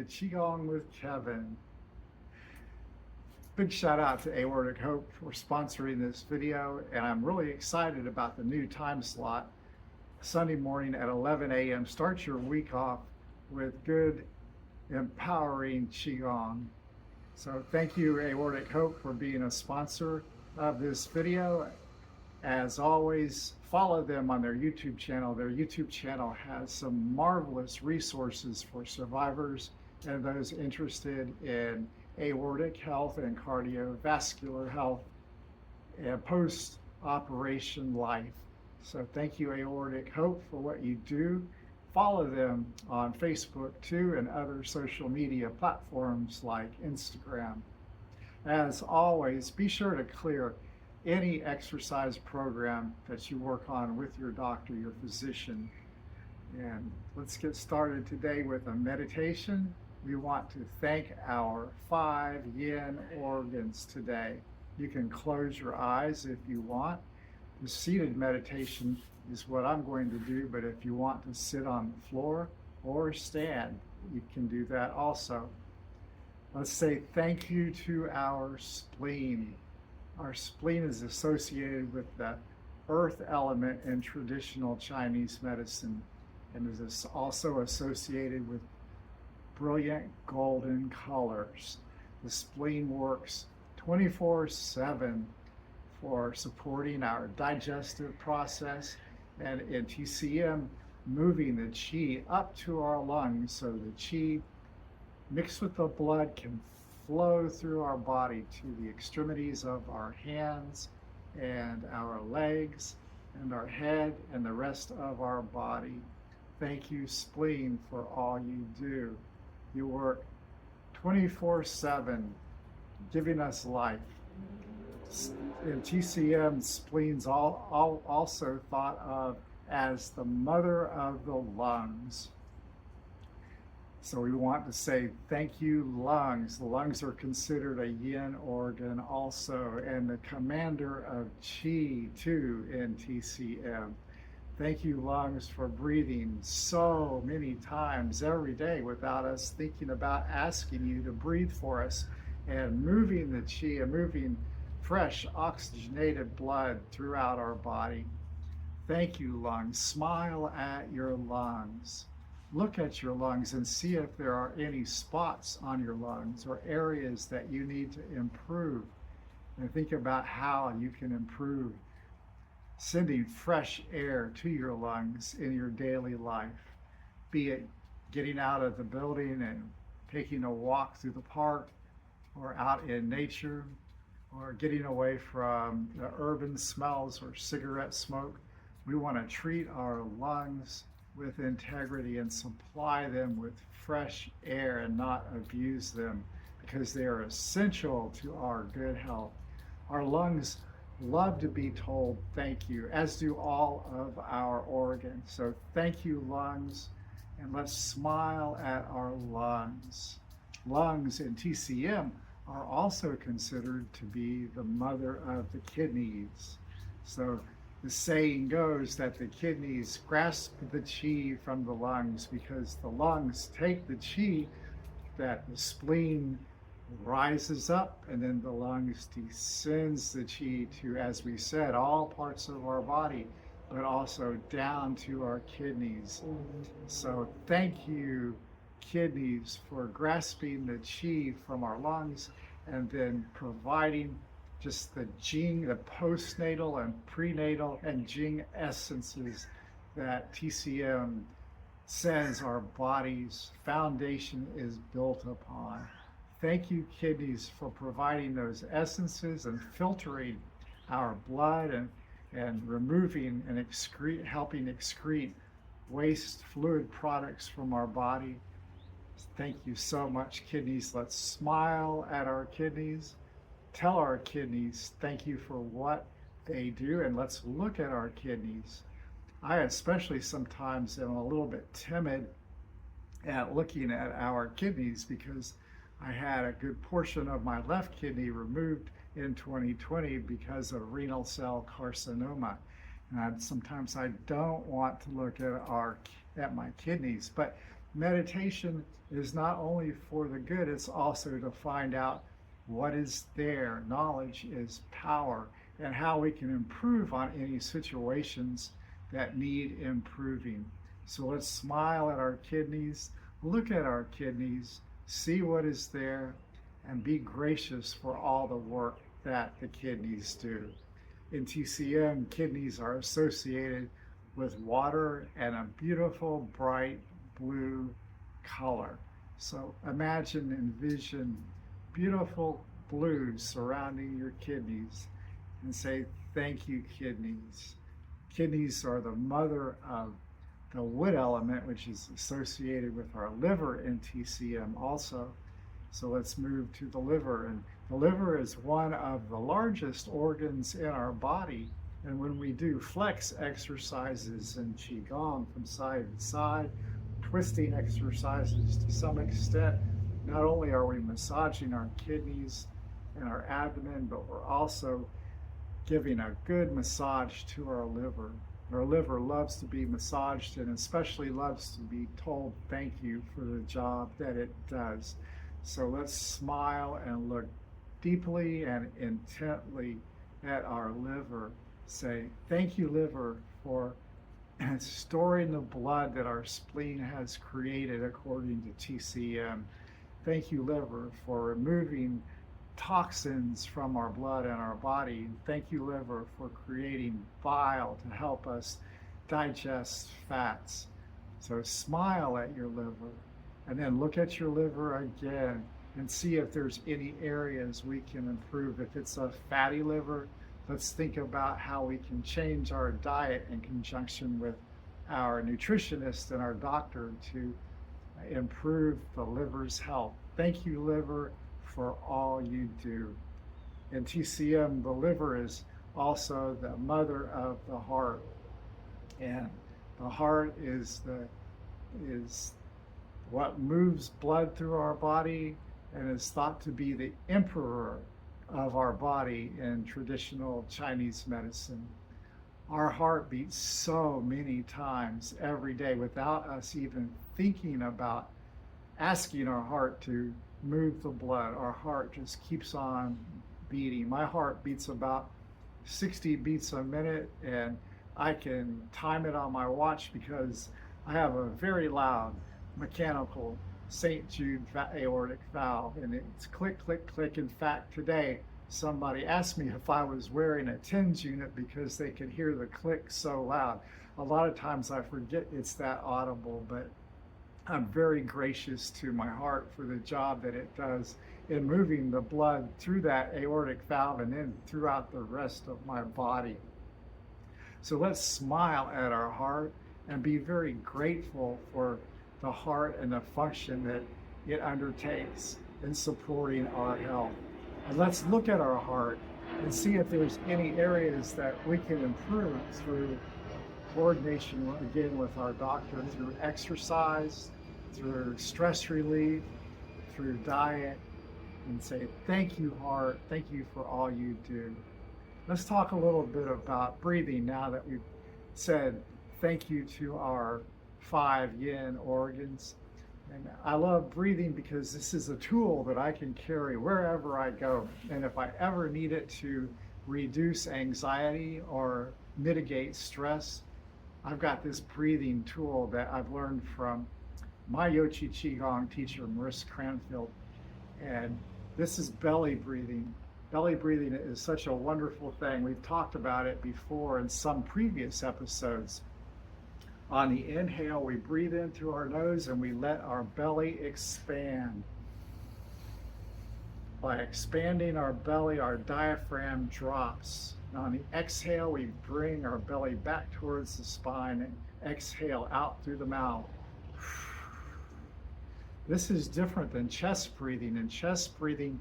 to Qigong with Kevin. Big shout out to Aortic Hope for sponsoring this video, and I'm really excited about the new time slot. Sunday morning at 11 a.m. Start your week off with good, empowering Qigong. So thank you, Aortic Hope, for being a sponsor of this video. As always, follow them on their YouTube channel. Their YouTube channel has some marvelous resources for survivors and those interested in aortic health and cardiovascular health and post-operation life. So thank you, Aortic Hope, for what you do. Follow them on Facebook too and other social media platforms like Instagram. As always, be sure to clear any exercise program that you work on with your doctor, your physician. And let's get started today with a meditation. We want to thank our 5 yin organs today. You can close your eyes if you want. The seated meditation is what I'm going to do, but if you want to sit on the floor or stand, you can do that also. Let's say thank you to our spleen. Our spleen is associated with the earth element in traditional Chinese medicine and is also associated with brilliant golden colors. The spleen works 24/7 for supporting our digestive process and in TCM, moving the qi up to our lungs so the qi mixed with the blood can flow through our body to the extremities of our hands and our legs and our head and the rest of our body. Thank you, spleen, for all you do. You work 24/7, giving us life. In TCM, spleen's also thought of as the mother of the lungs. So we want to say thank you, lungs. The lungs are considered a yin organ also, and the commander of qi too in TCM. Thank you, lungs, for breathing so many times every day without us thinking about asking you to breathe for us, and moving the qi and moving fresh oxygenated blood throughout our body. Thank you, lungs. Smile at your lungs. Look at your lungs and see if there are any spots on your lungs or areas that you need to improve. And think about how you can improve sending fresh air to your lungs in your daily life, be it getting out of the building and taking a walk through the park or out in nature, or getting away from the urban smells or cigarette smoke. We want to treat our lungs with integrity and supply them with fresh air and not abuse them, because they are essential to our good health. Our lungs love to be told thank you, as do all of our organs. So thank you, lungs, and let's smile at our lungs. Lungs in TCM are also considered to be the mother of the kidneys. So the saying goes that the kidneys grasp the qi from the lungs because the lungs take the qi that the spleen rises up, and then the lungs descends the qi to, as we said, all parts of our body, but also down to our kidneys. So thank you, kidneys, for grasping the qi from our lungs and then providing just the Jing, the postnatal and prenatal and Jing essences that TCM says our body's foundation is built upon. Thank you, kidneys, for providing those essences and filtering our blood and removing and helping excrete waste fluid products from our body. Thank you so much, kidneys. Let's smile at our kidneys. Tell our kidneys thank you for what they do, and let's look at our kidneys. I especially sometimes am a little bit timid at looking at our kidneys because I had a good portion of my left kidney removed in 2020 because of renal cell carcinoma. And sometimes I don't want to look at my kidneys, but meditation is not only for the good, it's also to find out what is there. Knowledge is power, and how we can improve on any situations that need improving. So let's smile at our kidneys, look at our kidneys, see what is there, and be gracious for all the work that the kidneys do. In TCM, kidneys are associated with water and a beautiful bright blue color. So imagine, envision beautiful blue surrounding your kidneys and say, thank you, kidneys. Kidneys are the mother of the wood element, which is associated with our liver in TCM also. So let's move to the liver. And the liver is one of the largest organs in our body. And when we do flex exercises in Qigong from side to side, twisting exercises to some extent, not only are we massaging our kidneys and our abdomen, but we're also giving a good massage to our liver. Our liver loves to be massaged and especially loves to be told thank you for the job that it does. So let's smile and look deeply and intently at our liver. Say, thank you, liver, for storing the blood that our spleen has created according to TCM. Thank you, liver, for removing toxins from our blood and our body. Thank you, liver, for creating bile to help us digest fats. So smile at your liver and then look at your liver again and see if there's any areas we can improve. If it's a fatty liver, let's think about how we can change our diet in conjunction with our nutritionist and our doctor to improve the liver's health. Thank you, liver, for all you do. In TCM, the liver is also the mother of the heart. And the heart is what moves blood through our body and is thought to be the emperor of our body in traditional Chinese medicine. Our heart beats so many times every day without us even thinking about asking our heart to move the blood. Our heart just keeps on beating. My heart beats about 60 beats a minute, and I can time it on my watch because I have a very loud mechanical St. Jude aortic valve, and it's click, click, click. In fact, today somebody asked me if I was wearing a TENS unit because they could hear the click so loud. A lot of times I forget it's that audible, but I'm very gracious to my heart for the job that it does in moving the blood through that aortic valve and then throughout the rest of my body. So let's smile at our heart and be very grateful for the heart and the function that it undertakes in supporting our health. And let's look at our heart and see if there's any areas that we can improve through coordination, again, with our doctor, through exercise, through stress relief, through diet, and say, thank you, heart. Thank you for all you do. Let's talk a little bit about breathing now that we've said thank you to our 5 yin organs. And I love breathing because this is a tool that I can carry wherever I go. And if I ever need it to reduce anxiety or mitigate stress, I've got this breathing tool that I've learned from my Yochi Qigong teacher, Marissa Cranfield. And this is belly breathing. Belly breathing is such a wonderful thing. We've talked about it before in some previous episodes. On the inhale, we breathe in through our nose and we let our belly expand. By expanding our belly, our diaphragm drops. And on the exhale, we bring our belly back towards the spine and exhale out through the mouth. This is different than chest breathing. In chest breathing,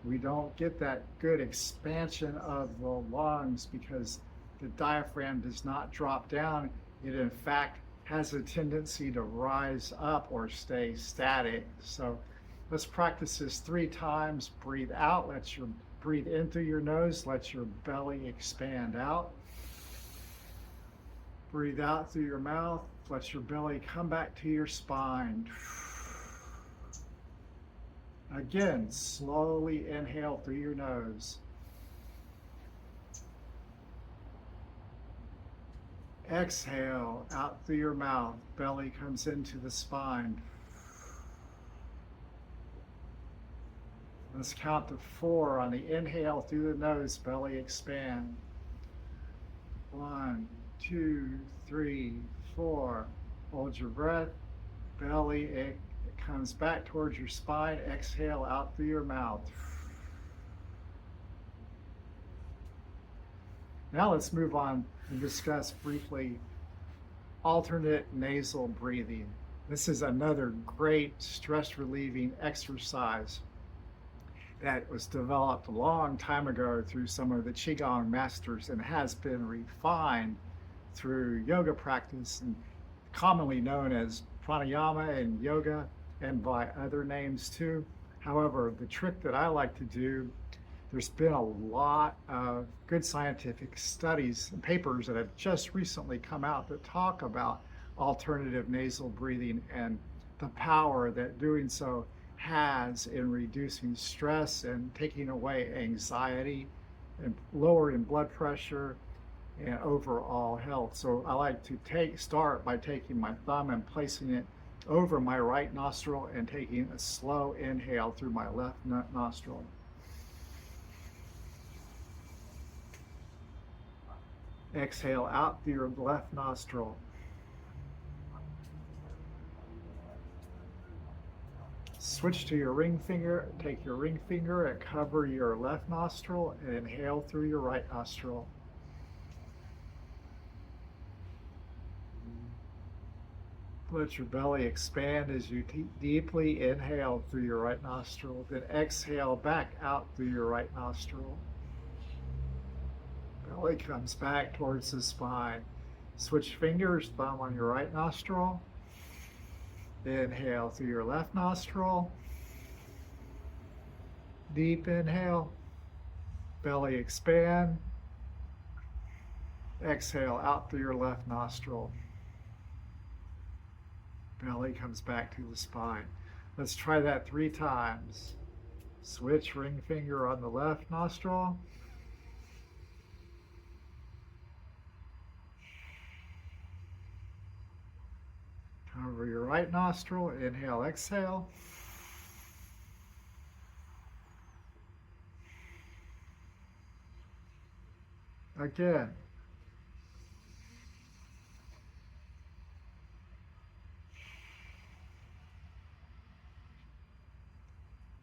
we don't get that good expansion of the lungs because the diaphragm does not drop down. It, in fact, has a tendency to rise up or stay static. So let's practice this 3 times. Breathe out. Breathe in through your nose. Let your belly expand out. Breathe out through your mouth. Let your belly come back to your spine. Again, slowly inhale through your nose. Exhale out through your mouth. Belly comes into the spine. Let's count to 4 on the inhale through the nose. Belly expand. 1, 2, 3, 4. Hold your breath. Belly it comes back towards your spine. Exhale out through your mouth. Now let's move on and discuss briefly alternate nasal breathing. This is another great stress relieving exercise that was developed a long time ago through some of the Qigong masters and has been refined through yoga practice and commonly known as pranayama and yoga and by other names too. However, the trick that I like to do, there's been a lot of good scientific studies and papers that have just recently come out that talk about alternative nasal breathing and the power that doing so has in reducing stress and taking away anxiety and lowering blood pressure and overall health. So I like to start by taking my thumb and placing it over my right nostril and taking a slow inhale through my left nostril. Exhale out through your left nostril. Switch to your ring finger. Take your ring finger and cover your left nostril and inhale through your right nostril. Let your belly expand as you deeply inhale through your right nostril, then exhale back out through your right nostril. Belly comes back towards the spine. Switch fingers, thumb on your right nostril. Inhale through your left nostril. Deep inhale. Belly expand. Exhale out through your left nostril. Belly comes back to the spine. Let's try that 3 times. Switch ring finger on the left nostril. Cover your right nostril. Inhale, exhale. Again.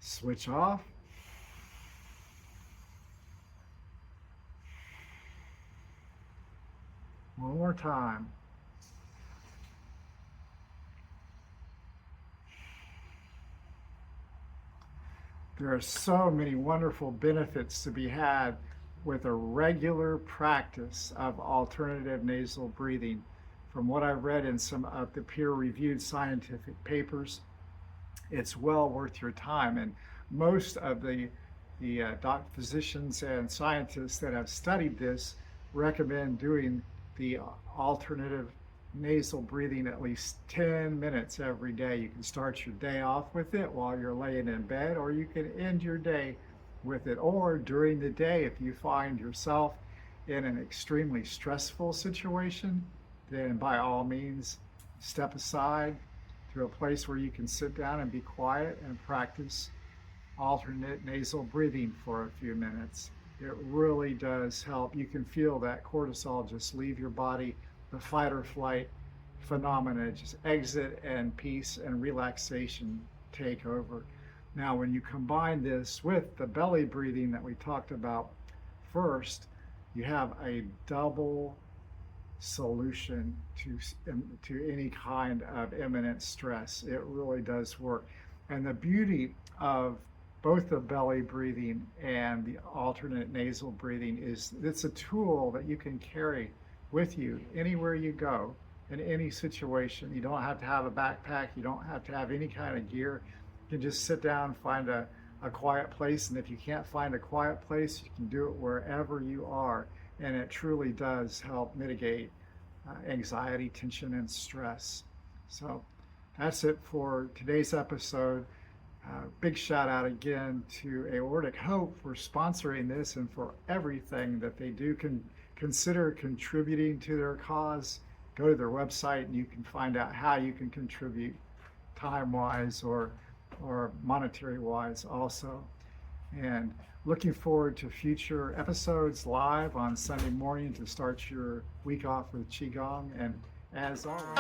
Switch off. One more time. There are so many wonderful benefits to be had with a regular practice of alternative nasal breathing. From what I've read in some of the peer-reviewed scientific papers, it's well worth your time. And most of the physicians and scientists that have studied this recommend doing the alternative nasal breathing at least 10 minutes every day. You can start your day off with it while you're laying in bed, or you can end your day with it, or during the day if you find yourself in an extremely stressful situation, then by all means step aside to a place where you can sit down and be quiet and practice alternate nasal breathing for a few minutes. It really does help. You can feel that cortisol just leave your body, the fight or flight phenomena just exit, and peace and relaxation take over. Now, when you combine this with the belly breathing that we talked about first, you have a double solution to any kind of imminent stress. It really does work. And the beauty of both the belly breathing and the alternate nasal breathing is it's a tool that you can carry with you anywhere you go in any situation. You don't have to have a backpack. You don't have to have any kind of gear. You can just sit down, find a quiet place. And if you can't find a quiet place, you can do it wherever you are. And it truly does help mitigate anxiety, tension, and stress. So that's it for today's episode. Big shout out again to Aortic Hope for sponsoring this and for everything that they do. Consider contributing to their cause. Go to their website and you can find out how you can contribute time-wise or monetary-wise also. And looking forward to future episodes live on Sunday morning to start your week off with Qigong. And as always,